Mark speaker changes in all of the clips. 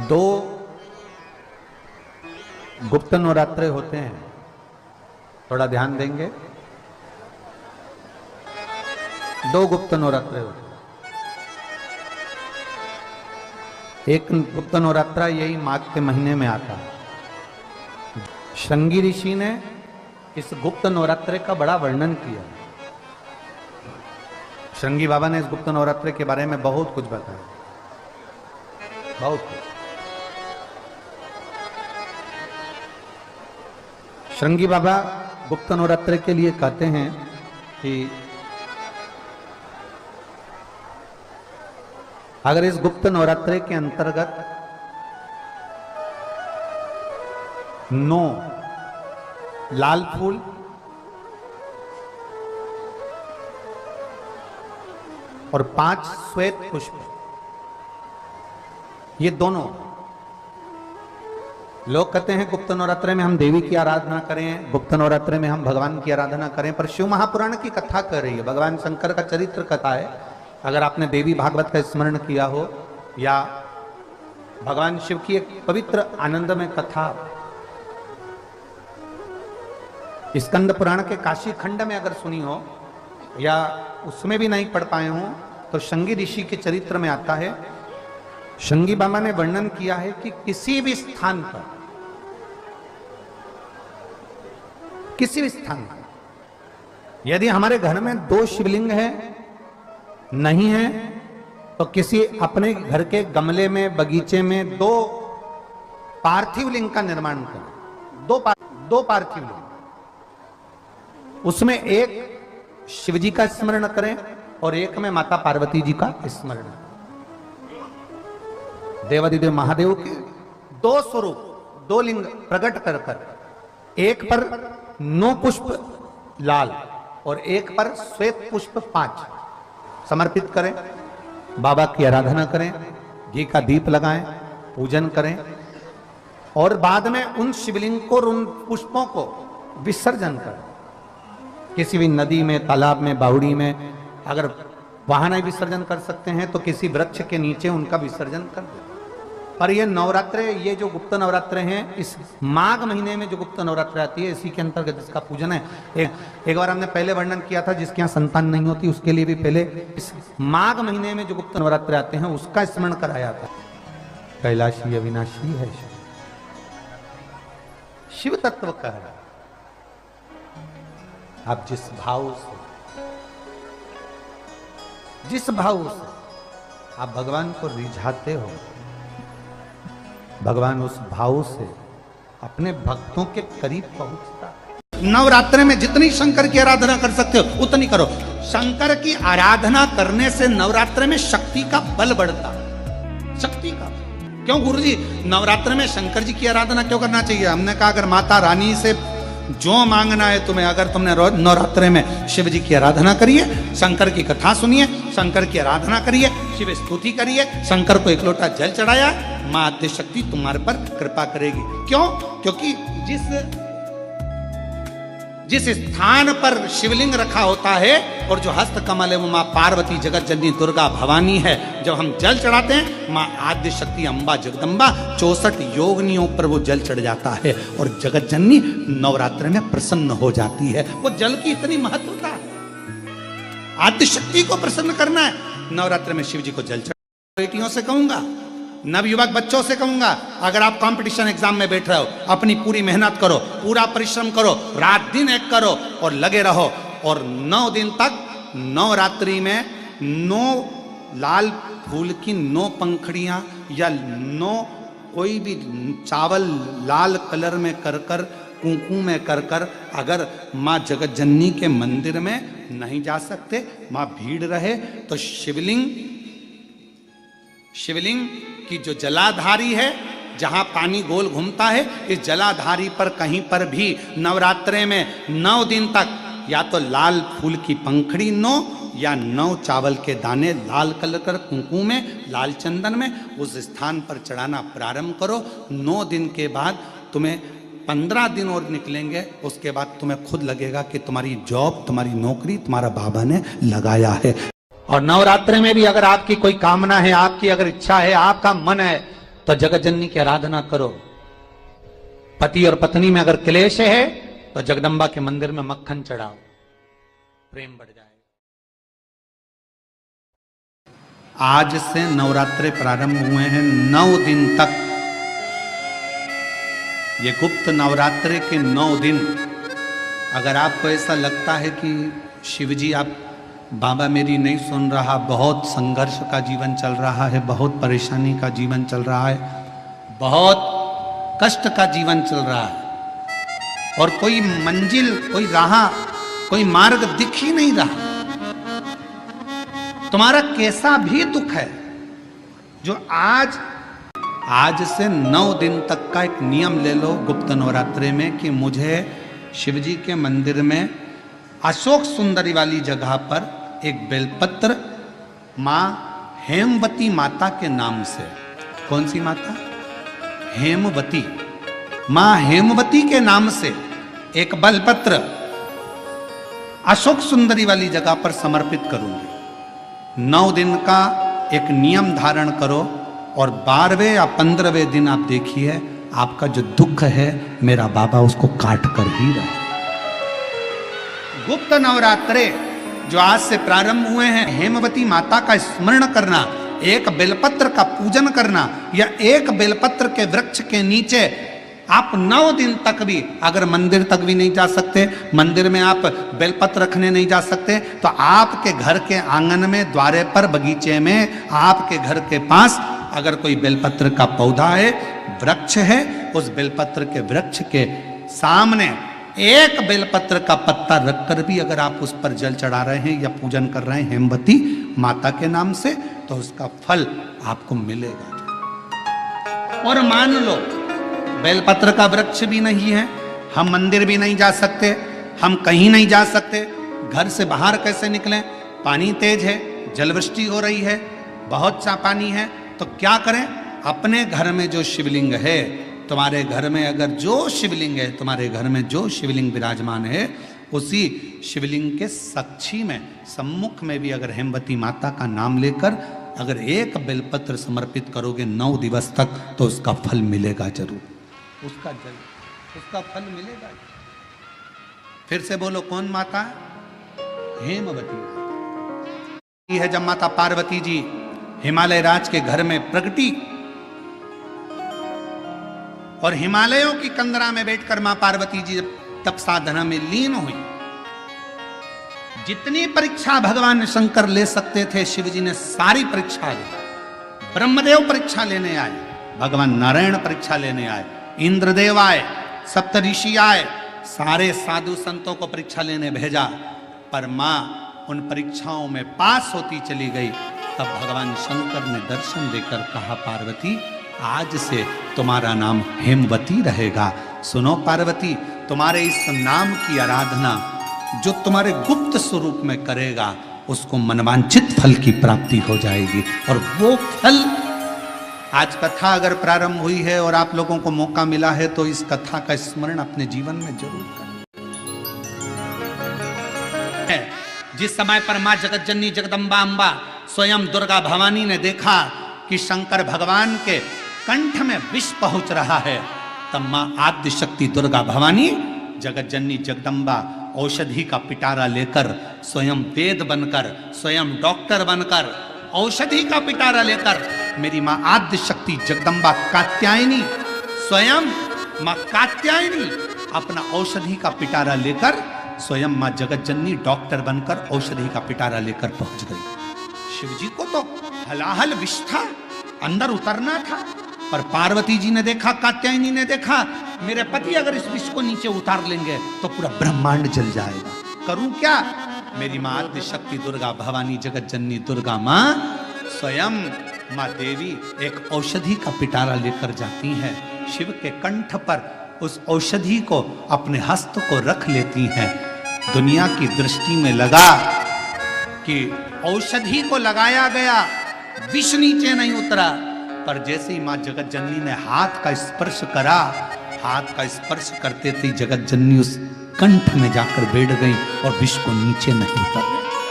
Speaker 1: दो गुप्त नवरात्रे होते हैं, थोड़ा ध्यान देंगे। दो गुप्त नवरात्रे होते हैं। एक गुप्त नवरात्रा यही माघ के महीने में आता है। श्रृंगी ऋषि ने इस गुप्त नवरात्रे का बड़ा वर्णन किया। श्रृंगी बाबा ने इस गुप्त नवरात्रे के बारे में बहुत कुछ बताया, बहुत कुछ। श्रृंगी बाबा गुप्त नवरात्रे के लिए कहते हैं कि अगर इस गुप्त नवरात्रे के अंतर्गत 9 लाल फूल, और 5 श्वेत पुष्प, ये दोनों, लोग कहते हैं गुप्त नवरात्रे में हम देवी की आराधना करें, गुप्त नवरात्रे में हम भगवान की आराधना करें, पर शिव महापुराण की कथा कर रही है, भगवान शंकर का चरित्र कथा है। अगर आपने देवी भागवत का स्मरण किया हो या भगवान शिव की एक पवित्र आनंदमय कथा स्कंद पुराण के काशी खंड में अगर सुनी हो या उसमें भी नहीं पढ़ पाए हो, तो श्रृंगी ऋषि के चरित्र में आता है। श्रृंगी बाबा ने वर्णन किया है कि किसी भी स्थान पर, किसी भी स्थान पर यदि हमारे घर में 2 शिवलिंग है, नहीं है, तो किसी अपने घर के गमले में, बगीचे में 2 पार्थिव लिंग का निर्माण करें। 2 पार्थिव लिंग, उसमें एक शिवजी का स्मरण करें और एक में माता पार्वती जी का स्मरण। देवादिदेव महादेव के 2 स्वरूप, 2 लिंग प्रकट कर कर, एक पर 9 पुष्प लाल और एक पर श्वेत पुष्प 5 समर्पित करें, बाबा की आराधना करें, घी का दीप लगाएं, पूजन करें और बाद में उन शिवलिंग को, उन पुष्पों को विसर्जन करें। किसी भी नदी में, तालाब में, बावड़ी में, अगर वहां नहीं विसर्जन कर सकते हैं तो किसी वृक्ष के नीचे उनका विसर्जन कर दें। पर ये नवरात्रे, ये जो गुप्त नवरात्रे हैं, इस माघ महीने में जो गुप्त नवरात्रे आती है, इसी के अंतर्गत इसका पूजन है। एक बार हमने पहले वर्णन किया था, जिसके यहाँ संतान नहीं होती उसके लिए भी पहले इस माघ महीने में जो गुप्त नवरात्रे आते हैं उसका स्मरण कराया था। कैलाशी अविनाशी है शिव तत्व कह रहा। आप जिस भाव से आप भगवान को रिझाते हो, भगवान उस भाव से अपने भक्तों के करीब पहुंचता है। नवरात्रे में जितनी शंकर की आराधना कर सकते हो उतनी करो। शंकर की आराधना करने से नवरात्रे में शक्ति का बल बढ़ता है। शक्ति का क्यों गुरुजी नवरात्रे में शंकर जी की आराधना क्यों करना चाहिए? हमने कहा अगर माता रानी से जो मांगना है तुम्हें, अगर तुमने नवरात्रे में शिव जी की आराधना करिए, शंकर की कथा सुनिए, शंकर की आराधना करिए, शिव स्तुति करिए, शंकर को 1 लोटा जल चढ़ाया, मां आद्य शक्ति तुम्हारे पर कृपा करेगी। क्यों? क्योंकि जिस स्थान पर शिवलिंग रखा होता है और जो हस्त कमल है वो मां पार्वती, जगत जननी दुर्गा भवानी है। जब हम जल चढ़ाते हैं, मां आद्य शक्ति अम्बा जगदम्बा 64 योगिनियों पर वो जल चढ़ जाता है और जगत जननी नवरात्र में प्रसन्न हो जाती है। वो जल की इतनी महत्वता है। आद्य शक्ति को प्रसन्न करना है, नवरात्र में शिव जी को जल चढ़ा। बेटियों से कहूंगा, नवयुवक बच्चों से कहूंगा, अगर आप कंपटीशन एग्जाम में बैठ रहे हो, अपनी पूरी मेहनत करो, पूरा परिश्रम करो, रात दिन एक करो और लगे रहो। और 9 दिन तक नवरात्रि में 9 लाल फूल की 9 पंखड़ियां या 9 कोई भी चावल लाल कलर में कर कर, कुंकू में कर कर, अगर माँ जगत जननी के मंदिर में नहीं जा सकते, माँ भीड़ रहे, तो शिवलिंग की जो जलाधारी है, जहां पानी गोल घूमता है, इस जलाधारी पर कहीं पर भी नवरात्रे में 9 दिन तक या तो लाल फूल की पंखड़ी 9 या 9 चावल के दाने लाल कलर कर कुंकू में, लाल चंदन में उस स्थान पर चढ़ाना प्रारंभ करो। 9 दिन के बाद तुम्हें 15 दिन और निकलेंगे, उसके बाद तुम्हें खुद लगेगा कि तुम्हारी जॉब, तुम्हारी नौकरी तुम्हारा बाबा ने लगाया है। और नवरात्रि में भी अगर आपकी कोई कामना है, आपकी अगर इच्छा है, आपका मन है, तो जगत जननी की आराधना करो। पति और पत्नी में अगर क्लेश है तो जगदम्बा के मंदिर में मक्खन चढ़ाओ, प्रेम बढ़ जाएगा। आज से नवरात्रे प्रारंभ हुए हैं, 9 दिन तक। ये गुप्त नवरात्रे के 9 दिन। अगर आपको ऐसा लगता है कि शिवजी आप बाबा मेरी नहीं सुन रहा, बहुत संघर्ष का जीवन चल रहा है, बहुत परेशानी का जीवन चल रहा है, बहुत कष्ट का जीवन चल रहा है और कोई मंजिल, कोई राह, कोई मार्ग दिख ही नहीं रहा, तुम्हारा कैसा भी दुख है, जो आज से 9 दिन तक का एक नियम ले लो गुप्त नवरात्रे में कि मुझे शिवजी के मंदिर में अशोक सुंदरी वाली जगह पर एक बेलपत्र मां हेमवती माता के नाम से, कौन सी माता? हेमवती, मां हेमवती के नाम से एक बेलपत्र अशोक सुंदरी वाली जगह पर समर्पित करूंगी। 9 दिन का एक नियम धारण करो और 12वें या 15वें दिन आप देखिए आपका जो दुख है मेरा बाबा उसको काट कर ही रहा। गुप्त नवरात्रे जो आज से प्रारंभ हुए हैं, हेमवती माता का स्मरण करना, एक बेलपत्र का पूजन करना, या एक बेलपत्र के वृक्ष के नीचे आप 9 दिन तक भी, अगर मंदिर तक भी नहीं जा सकते, मंदिर में आप बेलपत्र रखने नहीं जा सकते, तो आपके घर के आंगन में, द्वारे पर, बगीचे में, आपके घर के पास अगर कोई बेलपत्र का पौधा है, वृक्ष है, उस बेलपत्र के वृक्ष के सामने एक बेलपत्र का पत्ता रखकर भी अगर आप उस पर जल चढ़ा रहे हैं या पूजन कर रहे हैं हेमवती माता के नाम से, तो उसका फल आपको मिलेगा। और मान लो बेलपत्र का वृक्ष भी नहीं है, हम मंदिर भी नहीं जा सकते, हम कहीं नहीं जा सकते, घर से बाहर कैसे निकलें? पानी तेज है, जलवृष्टि हो रही है, बहुत सा पानी है, तो क्या करें? अपने घर में जो शिवलिंग है, तुम्हारे घर में अगर जो शिवलिंग है, तुम्हारे घर में जो शिवलिंग विराजमान है, उसी शिवलिंग के साक्षी में, सम्मुख में भी अगर हेमवती माता का नाम लेकर अगर एक बेलपत्र समर्पित करोगे 9 दिवस तक, तो उसका फल मिलेगा जरूर, उसका फल मिलेगा। फिर से बोलो, कौन माता? हेमवती है। जब माता पार्वती जी हिमालय राज के घर में प्रगटी और हिमालयों की कंदरा में बैठकर मां पार्वती जी तप साधना में लीन हुई, जितनी परीक्षा भगवान शंकर ले सकते थे, शिवजी ने सारी परीक्षा ली। ब्रह्मदेव परीक्षा लेने आए, भगवान नारायण परीक्षा लेने आए, इंद्रदेव आए, सप्तऋषि आए, सारे साधु संतों को परीक्षा लेने भेजा, पर मां उन परीक्षाओं में पास होती चली गई। तब भगवान शंकर ने दर्शन देकर कहा, पार्वती आज से तुम्हारा नाम हेमवती रहेगा। सुनो पार्वती, तुम्हारे इस नाम की आराधना जो तुम्हारे गुप्त स्वरूप में करेगा, उसको मनवांछित फल की प्राप्ति हो जाएगी। और वो फल, आज कथा अगर प्रारंभ हुई है और आप लोगों को मौका मिला है, तो इस कथा का स्मरण अपने जीवन में जरूर करें। जिस समय पर मां जगत जननी जगदम्बा अम्बा स्वयं दुर्गा भवानी ने देखा कि शंकर भगवान के कंठ में विष पहुंच रहा है, तब मां आद्य शक्ति दुर्गा भवानी जगत जननी जगदम्बा औषधि का पिटारा लेकर, स्वयं वेद बनकर, स्वयं डॉक्टर बनकर, औषधि का पिटारा लेकर, मेरी मां आद्य शक्ति जगदम्बा कात्यायनी, स्वयं मां कात्यायनी अपना औषधि का पिटारा लेकर, स्वयं मां जगत जननी डॉक्टर बनकर औषधि का पिटारा लेकर पहुंच गई। शिवजी को तो हलाहल विष था, अंदर उतरना था, पर पार्वती जी ने देखा, कात्यायनी ने देखा, मेरे पति अगर इस विष को नीचे उतार लेंगे तो पूरा ब्रह्मांड जल जाएगा, करूं क्या? मेरी मां आद्य शक्ति दुर्गा भवानी जगत जननी दुर्गा मां स्वयं मां देवी एक औषधि का पिटारा लेकर जाती हैं, शिव के कंठ पर उस औषधि को, अपने हस्त को रख लेती हैं। दुनिया की दृष्टि में लगा कि औषधि को लगाया गया, विष नीचे नहीं उतरा, पर जैसे ही मां जगत जननी ने हाथ का स्पर्श करा, हाथ का स्पर्श करते थे जगत जननी उस कंठ में जाकर बैठ गई और विष को नीचे नहीं उतरने दिया,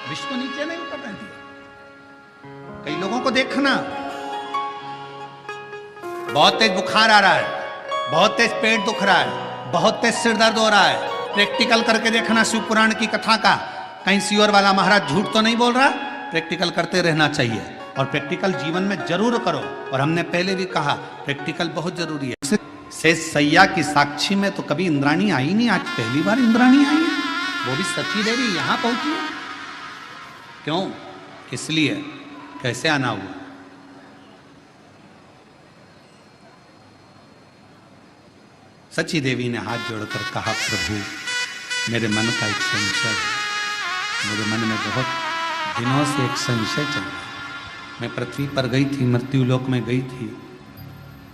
Speaker 1: विष को नीचे नहीं उतरने दिया। कई लोगों को देखना बहुत तेज बुखार आ रहा है, बहुत तेज पेट दुख रहा है, बहुत तेज सिर दर्द हो रहा है, प्रैक्टिकल करके देखना शिव पुराण की कथा का, कहीं सियोर वाला महाराज झूठ तो नहीं बोल रहा। प्रैक्टिकल करते रहना चाहिए और प्रैक्टिकल जीवन में जरूर करो। और हमने पहले भी कहा प्रैक्टिकल बहुत जरूरी है। शेष सैया की साक्षी में तो कभी इंद्राणी आई नहीं, आज पहली बार इंद्राणी आई है, वो भी सची देवी यहां पहुंची है। क्यों? इसलिए कैसे आना हुआ? सची देवी ने हाथ जोड़कर कहा, प्रभु मेरे मन का एक संशय है, मेरे मन में बहुत दिनों से एक संशय चल रहा है। मैं पृथ्वी पर गई थी, मृत्यु लोक में गई थी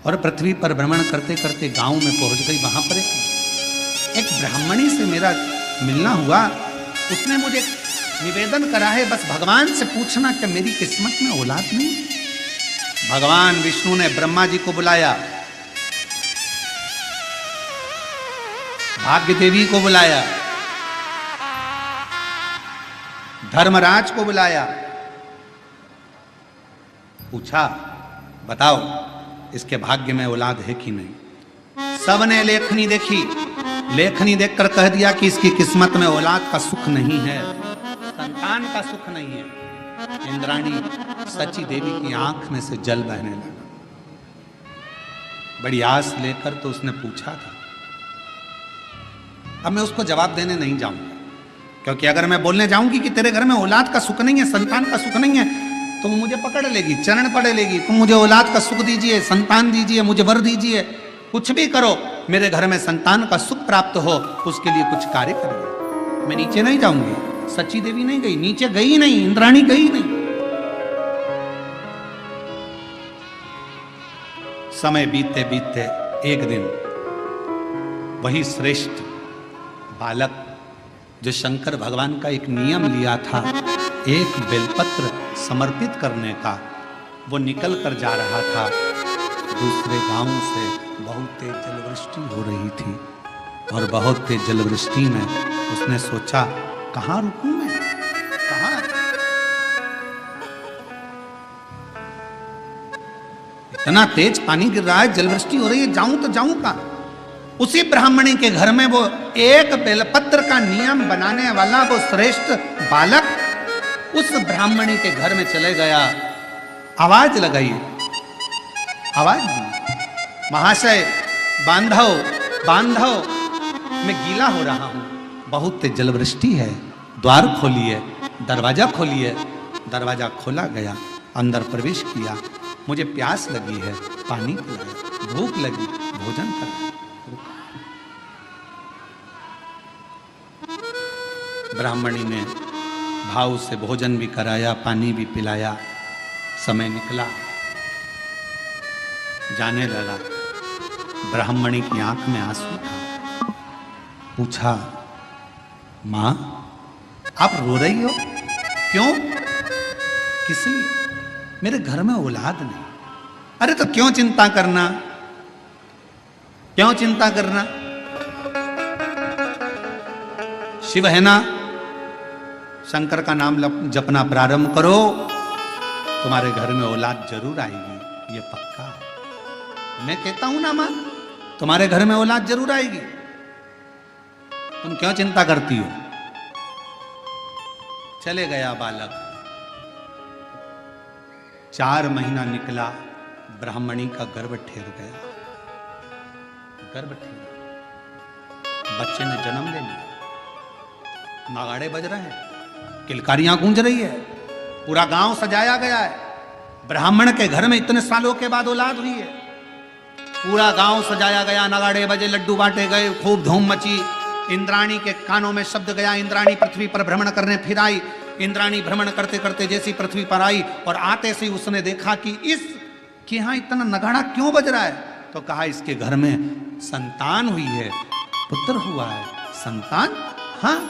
Speaker 1: और पृथ्वी पर भ्रमण करते करते गांव में पहुंच गई। वहां पर एक ब्राह्मणी से मेरा मिलना हुआ। उसने मुझे निवेदन करा है, बस भगवान से पूछना कि मेरी किस्मत में औलाद नहीं। भगवान विष्णु ने ब्रह्मा जी को बुलाया, भाग्य देवी को बुलाया, धर्मराज को बुलाया, पूछा बताओ इसके भाग्य में औलाद है कि नहीं। सबने लेखनी देखी, लेखनी देखकर कह दिया कि इसकी किस्मत में औलाद का सुख नहीं है, संतान का सुख नहीं है। इंद्राणी सची देवी की आंख में से जल बहने लगा। बड़ी आस लेकर तो उसने पूछा था। अब मैं उसको जवाब देने नहीं जाऊंगा, क्योंकि अगर मैं बोलने जाऊंगी कि तेरे घर में औलाद का सुख नहीं है, संतान का सुख नहीं है, तो मुझे पकड़ लेगी, चरण पड़े लेगी, तुम मुझे औलाद का सुख दीजिए, संतान दीजिए, मुझे वर दीजिए, कुछ भी करो, मेरे घर में संतान का सुख प्राप्त हो, उसके लिए कुछ कार्य करिए। मैं नीचे नहीं जाऊंगी। सची देवी नहीं गई, नीचे गई नहीं, इंद्राणी गई नहीं। समय बीतते बीतते एक दिन वही श्रेष्ठ बालक जो शंकर भगवान का एक नियम लिया था, एक बेलपत्र समर्पित करने का, वो निकल कर जा रहा था। दूसरे गांव से बहुत तेज जलवृष्टि हो रही थी और बहुत तेज जलवृष्टि में उसने सोचा कहां रुकूं मैं, कहां? इतना तेज पानी गिर रहा है, जलवृष्टि हो रही है, जाऊं तो जाऊं कहां? उसी ब्राह्मणी के घर में वो एक बेलपत्र का नियम बनाने वाला वो श्रेष्ठ बालक उस ब्राह्मणी के घर में चले गया। आवाज लगाई, आवाज दी, महाशय बांधव बांधव, मैं गीला हो रहा हूं, बहुत तेज जलवृष्टि है, द्वार खोलिए, दरवाजा खोलिए। दरवाजा खोला गया, अंदर प्रवेश किया। मुझे प्यास लगी है, पानी पिलाया, भूख लगी, भोजन करा। ब्राह्मणी ने भाव से भोजन भी कराया, पानी भी पिलाया। समय निकला, जाने लगा। ब्राह्मणी की आंख में आंसू था। पूछा, मां आप रो रही हो क्यों? किस लिए? मेरे घर में औलाद नहीं। अरे तो क्यों चिंता करना, क्यों चिंता करना? शिव है ना, शंकर का नाम जपना प्रारंभ करो, तुम्हारे घर में औलाद जरूर आएगी, ये पक्का है। मैं कहता हूं ना मां, तुम्हारे घर में औलाद जरूर आएगी, तुम क्यों चिंता करती हो? चले गया बालक। 4 महीना निकला, ब्राह्मणी का गर्भ ठहर गया। गर्भ ठहर, बच्चे ने जन्म ले लिया। नगाड़े बज रहे हैं, किलकारियां गूंज रही है, पूरा गांव सजाया गया है। ब्राह्मण के घर में इतने सालों के बाद औलाद हुई है। पूरा गांव सजाया गया, नगाड़े बजे, लड्डू बांटे गए, खूब धूम मची। इंद्राणी के कानों में शब्द गया। इंद्राणी पृथ्वी पर भ्रमण करने फिर आई। इंद्राणी भ्रमण करते करते जैसी पृथ्वी पर आई और आते से उसने देखा कि इसके यहाँ इतना नगाड़ा क्यों बज रहा है, तो कहा इसके घर में संतान हुई है, पुत्र हुआ है। संतान? हाँ।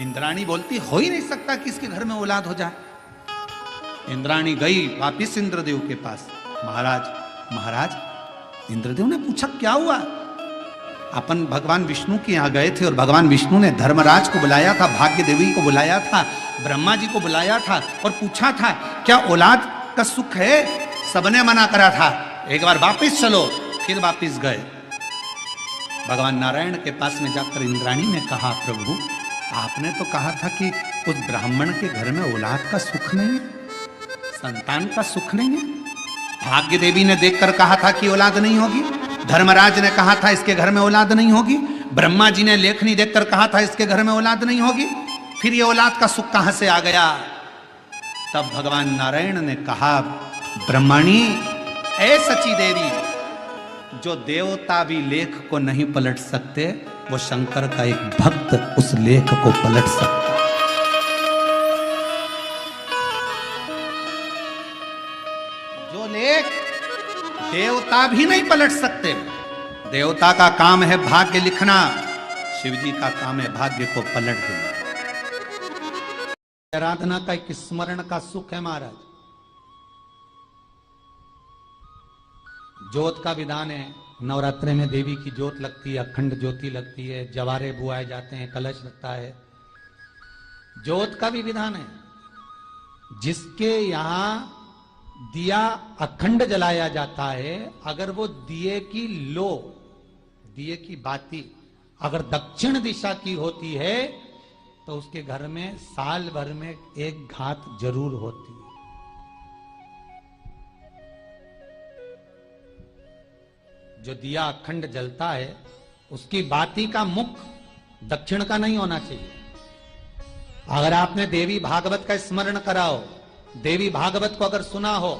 Speaker 1: इंद्राणी बोलती हो ही नहीं सकता कि इसके घर में औलाद हो जाए। इंद्राणी गई वापिस इंद्रदेव के पास। महाराज, महाराज, इंद्रदेव ने पूछा क्या हुआ? अपन भगवान विष्णु के यहाँ गए थे और भगवान विष्णु ने धर्मराज को बुलाया था, भाग्य देवी को बुलाया था, ब्रह्मा जी को बुलाया था और पूछा था क्या औलाद का सुख है? सबने मना करा था। एक बार वापिस चलो। फिर वापिस गए। भगवान नारायण के पास में जाकर इंद्राणी ने कहा, प्रभु आपने तो कहा था कि उस ब्राह्मण के घर में औलाद का सुख नहीं है, संतान का सुख नहीं है। भाग्य देवी ने देखकर कहा था कि औलाद नहीं होगी। धर्मराज ने कहा था इसके घर में औलाद नहीं होगी। ब्रह्मा जी ने लेखनी देखकर कहा था इसके घर में औलाद नहीं होगी। फिर ये औलाद का सुख कहां से आ गया? तब भगवान नारायण ने कहा, ब्रह्मणी ऐ सची देवी, जो देवता भी लेख को नहीं पलट सकते, वो शंकर का एक भक्त उस लेख को पलट सकता। जो लेख देवता भी नहीं पलट सकते। देवता का काम है भाग्य लिखना, शिव जी का काम है भाग्य को पलट देना। आराधना का एक स्मरण का सुख है महाराज। ज्योत का विधान है। नवरात्रि में देवी की ज्योत लगती है, अखंड ज्योति लगती है, जवारे बुआए जाते हैं, कलश लगता है। ज्योत का भी विधान है। जिसके यहाँ दिया अखंड जलाया जाता है, अगर वो दिए की लो, दिए की बाती अगर दक्षिण दिशा की होती है, तो उसके घर में साल भर में एक घात जरूर होती है। जो दिया अखंड जलता है, उसकी बाती का मुख दक्षिण का नहीं होना चाहिए। अगर आपने देवी भागवत का स्मरण कराओ, देवी भागवत को अगर सुना हो,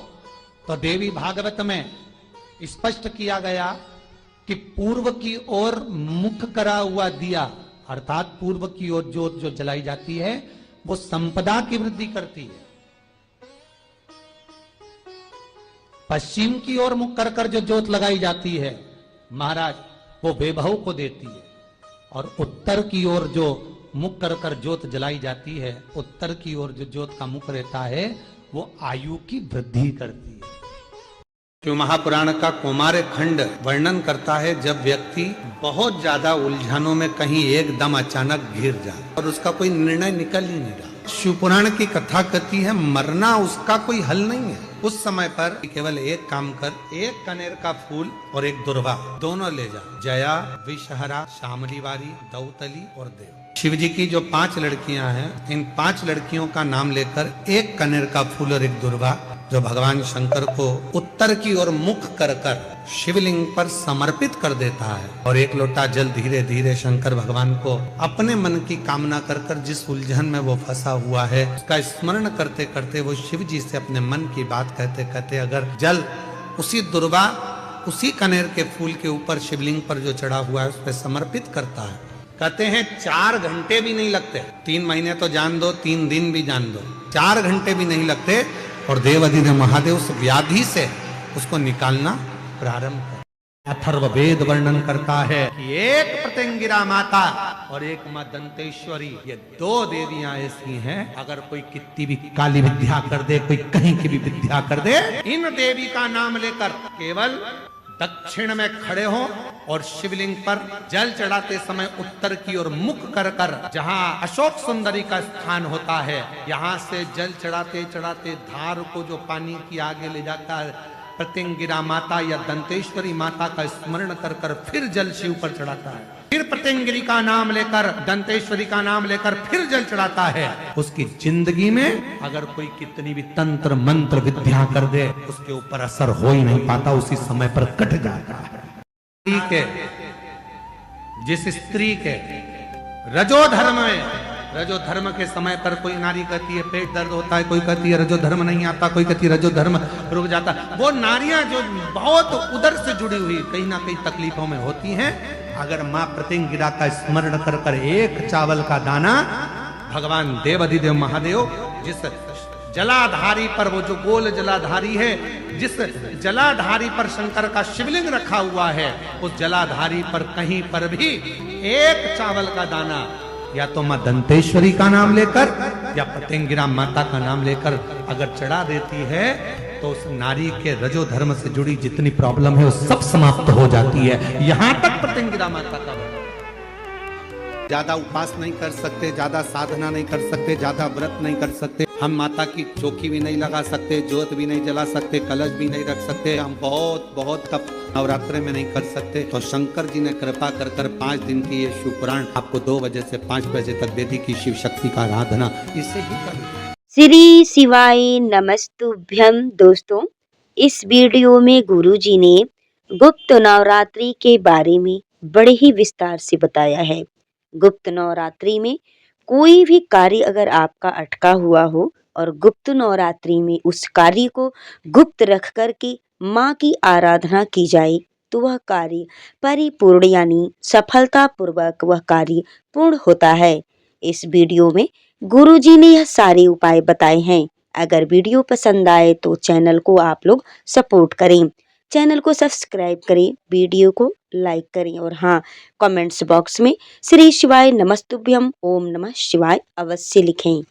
Speaker 1: तो देवी भागवत में स्पष्ट किया गया कि पूर्व की ओर मुख करा हुआ दिया, अर्थात पूर्व की ओर ज्योत जो जलाई जाती है, वो संपदा की वृद्धि करती है। पश्चिम की ओर मुख कर कर जो ज्योत लगाई जाती है महाराज, वो वैभव को देती है। और उत्तर की ओर जो मुख कर कर ज्योत जलाई जाती है, उत्तर की ओर जो ज्योत का मुख रहता है, वो आयु की वृद्धि करती है। तो महापुराण का कौमार खंड वर्णन करता है, जब व्यक्ति बहुत ज्यादा उलझनों में कहीं एकदम अचानक घिर जाए और उसका कोई निर्णय निकल ही नहीं रहा। शिव पुराण की कथा कहती है, मरना उसका कोई हल नहीं है। उस समय पर केवल एक काम कर, एक कनेर का फूल और एक दुर्वा दोनों ले जा। जया, विषहरा, शामलीवारी, दौतली और देव। शिव जी की जो 5 लड़कियां हैं, इन 5 लड़कियों का नाम लेकर एक कनेर का फूल और एक दुर्वा जो भगवान शंकर को उत्तर की ओर मुख कर कर शिवलिंग पर समर्पित कर देता है, और एक लोटा जल धीरे धीरे शंकर भगवान को अपने मन की कामना कर कर जिस उलझन में वो फंसा हुआ है, उसका स्मरण करते करते वो शिव जी से अपने मन की बात कहते कहते अगर जल उसी दुर्वा, उसी कनेर के फूल के ऊपर शिवलिंग पर जो चढ़ा हुआ है उस पर समर्पित करता है, कहते हैं 4 घंटे भी नहीं लगते। 3 महीने तो जान दो, 3 दिन भी जान दो, 4 घंटे भी नहीं लगते, और देवाधिदेव महादेव उस व्याधि से उसको निकालना प्रारंभ कर। अथर्व वेद वर्णन करता है कि एक प्रत्यंगिरा माता और एक मां दंतेश्वरी, ये 2 देवियां ऐसी हैं, अगर कोई कितनी भी काली विद्या कर दे, कोई कहीं की भी विद्या कर दे, इन देवी का नाम लेकर केवल दक्षिण में खड़े हो और शिवलिंग पर जल चढ़ाते समय उत्तर की ओर मुख कर कर, जहाँ अशोक सुंदरी का स्थान होता है, यहाँ से जल चढ़ाते चढ़ाते धार को जो पानी की आगे ले जाता है, प्रत्यंगिरा माता या दंतेश्वरी माता का स्मरण कर कर फिर जल शिव पर चढ़ाता है, फिर प्रत्यंगिरी का नाम लेकर, दंतेश्वरी का नाम लेकर फिर जल चढ़ाता है। उसकी जिंदगी में अगर कोई कितनी भी तंत्र मंत्र विद्या कर दे, उसके ऊपर असर हो ही नहीं पाता, उसी समय पर कट जाता है। जिस स्त्री के रजो धर्म में, रजो धर्म के समय पर कोई नारी कहती है पेट दर्द होता है, कोई कहती है रजो धर्म नहीं आता, कोई कहती है रजो धर्म रुक जाता, वो नारियां जो बहुत उदर से जुड़ी हुई कहीं ना कहीं तकलीफों में होती हैं, अगर मां प्रत्यंगिरा का स्मरण कर कर एक चावल का दाना, भगवान देवाधिदेव महादेव जिस जलाधारी पर, वो जो गोल जलाधारी है, जिस जलाधारी पर शंकर का शिवलिंग रखा हुआ है, उस जलाधारी पर कहीं पर भी एक चावल का दाना या तो मां दंतेश्वरी का नाम लेकर या प्रत्यंगिरा माता का नाम लेकर अगर चढ़ा देती है, तो उस नारी के रजो धर्म से जुड़ी जितनी प्रॉब्लम है वो सब समाप्त हो जाती है। यहां तक प्रत्यंगिरा माता का ज्यादा उपास नहीं कर सकते, ज्यादा साधना नहीं कर सकते, ज्यादा व्रत नहीं कर सकते, हम माता की चौकी भी नहीं लगा सकते, ज्योत भी नहीं जला सकते, कलश भी नहीं रख सकते, हम बहुत बहुत तप नवरात्रे में नहीं कर सकते। तो शंकर जी ने कृपा कर कर 5 दिन की ये शिव पुराण आपको 2 बजे से 5 बजे तक दे दी कि शिव शक्ति का आराधना इसे ही कर।
Speaker 2: श्री शिवाय नमस्तुभ्यम। दोस्तों, इस वीडियो में गुरुजी ने गुप्त नवरात्रि के बारे में बड़े ही विस्तार से बताया है। गुप्त नवरात्रि में कोई भी कार्य अगर आपका अटका हुआ हो और गुप्त नवरात्रि में उस कार्य को गुप्त रख कर के माँ की आराधना की जाए तो वह कार्य परिपूर्ण यानी सफलतापूर्वक वह कार्य पूर्ण होता है। इस वीडियो में गुरुजी ने यह सारे उपाय बताए हैं। अगर वीडियो पसंद आए तो चैनल को आप लोग सपोर्ट करें, चैनल को सब्सक्राइब करें, वीडियो को लाइक करें और हाँ, कमेंट्स बॉक्स में श्री शिवाय नमस्तुभ्यम ओम नमः शिवाय अवश्य लिखें।